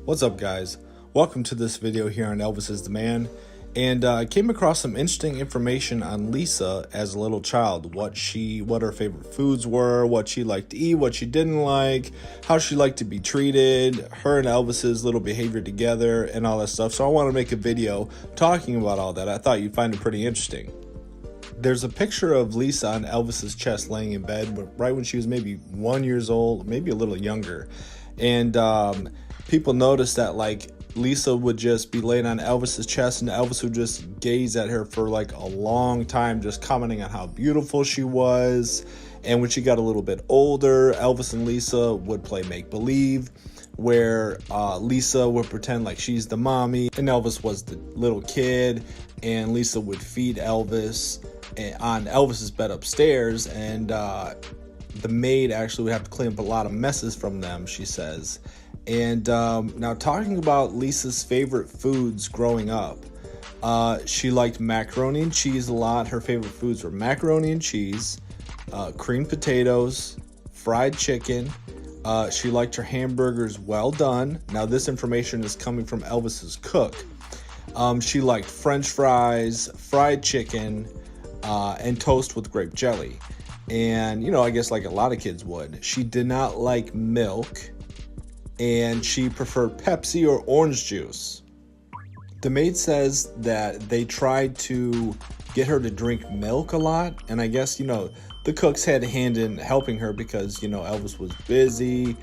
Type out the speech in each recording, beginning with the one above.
What's up, guys? Welcome to this video here on Elvis is the Man. And I came across some interesting information on Lisa as a little child. What her favorite foods were, what she liked to eat, what she didn't like, how she liked to be treated, her and Elvis's little behavior together, and all that stuff. So I want to make a video talking about all that. I thought you'd find it pretty interesting. There's a picture of Lisa on Elvis's chest laying in bed right when she was maybe 1 year old, maybe a little younger. And people noticed that Lisa would just be laying on Elvis's chest and Elvis would just gaze at her for like a long time, just commenting on how beautiful she was. And when she got a little bit older, Elvis and Lisa would play make-believe, where Lisa would pretend like she's the mommy and Elvis was the little kid, and Lisa would feed Elvis on Elvis's bed upstairs, and the maid actually would have to clean up a lot of messes from them, she says. And now, talking about Lisa's favorite foods growing up, she liked macaroni and cheese a lot. Her favorite foods were macaroni and cheese, creamed potatoes, fried chicken. She liked her hamburgers well done. Now, this information is coming from Elvis's cook. She liked French fries, fried chicken, and toast with grape jelly. And, I guess like a lot of kids would. She did not like milk, and she preferred Pepsi or orange juice. The maid says that they tried to get her to drink milk a lot, and I guess, the cooks had a hand in helping her because, Elvis was busy.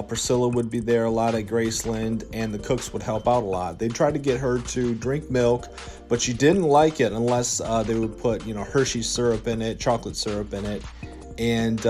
Priscilla would be there a lot at Graceland, and the cooks would help out a lot. They tried to get her to drink milk, but she didn't like it unless they would put, Hershey's syrup in it, chocolate syrup in it. And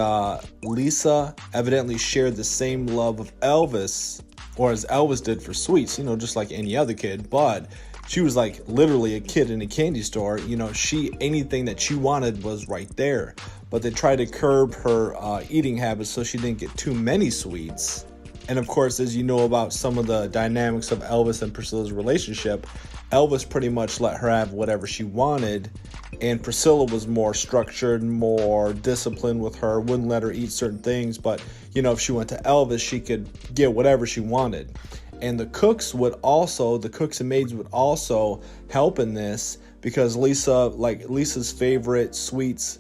Lisa evidently shared the same love of Elvis, or as Elvis did for sweets, just like any other kid. But she was like literally a kid in a candy store. Anything that she wanted was right there. But they tried to curb her eating habits so she didn't get too many sweets. And of course, as you know about some of the dynamics of Elvis and Priscilla's relationship, Elvis pretty much let her have whatever she wanted, and Priscilla was more structured, more disciplined with her, wouldn't let her eat certain things. But, if she went to Elvis, she could get whatever she wanted. And the cooks and maids would also help in this, because Lisa's favorite sweets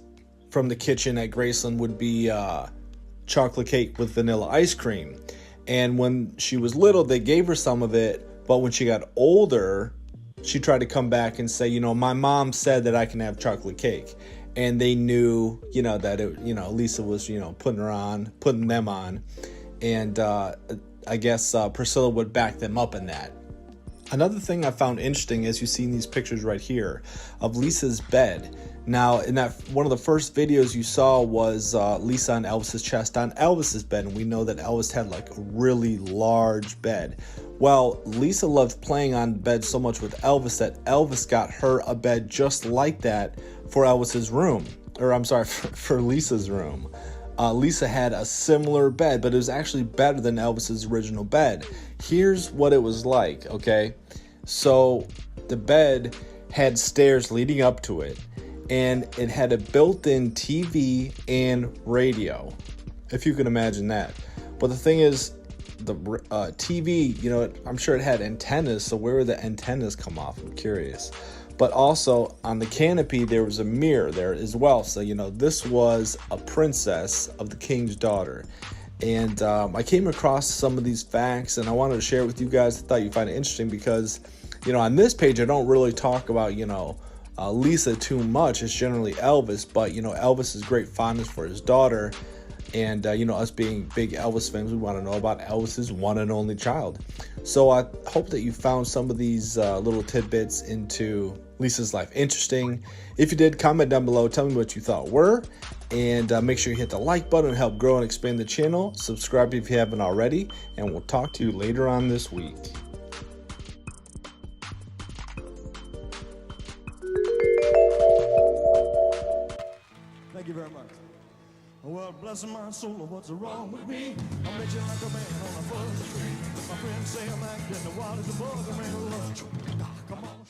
from the kitchen at Graceland would be chocolate cake with vanilla ice cream. And when she was little, they gave her some of it, but when she got older, she tried to come back and say, my mom said that I can have chocolate cake. And they knew, that Lisa was, putting them on. And I guess Priscilla would back them up in that. Another thing I found interesting, as you see in these pictures right here, of Lisa's bed. Now, in that one of the first videos you saw was Lisa on Elvis's chest on Elvis's bed, and we know that Elvis had like a really large bed. Well, Lisa loved playing on bed so much with Elvis that Elvis got her a bed just like that for Elvis's room, for Lisa's room. Lisa had a similar bed, but it was actually better than Elvis's original bed. Here's what it was like, okay? So the bed had stairs leading up to it, and it had a built-in TV and radio, if you can imagine that. But the thing is, the TV, I'm sure it had antennas, so where would the antennas come off? I'm curious. But also on the canopy, there was a mirror there as well. So, this was a princess of the king's daughter. And I came across some of these facts, and I wanted to share it with you guys. I thought you'd find it interesting because, on this page, I don't really talk about, Lisa too much. It's generally Elvis, but, Elvis's great fondness for his daughter. And, us being big Elvis fans, we want to know about Elvis's one and only child. So I hope that you found some of these little tidbits into Lisa's life interesting. If you did, comment down below. Tell me what you thought were. And make sure you hit the like button to help grow and expand the channel. Subscribe if you haven't already. And we'll talk to you later on this week. Thank you very much. Well, bless my soul, what's wrong with me? I'm rich like a man on a buzz tree. My friends say I'm acting, the water's above the rain. Come on.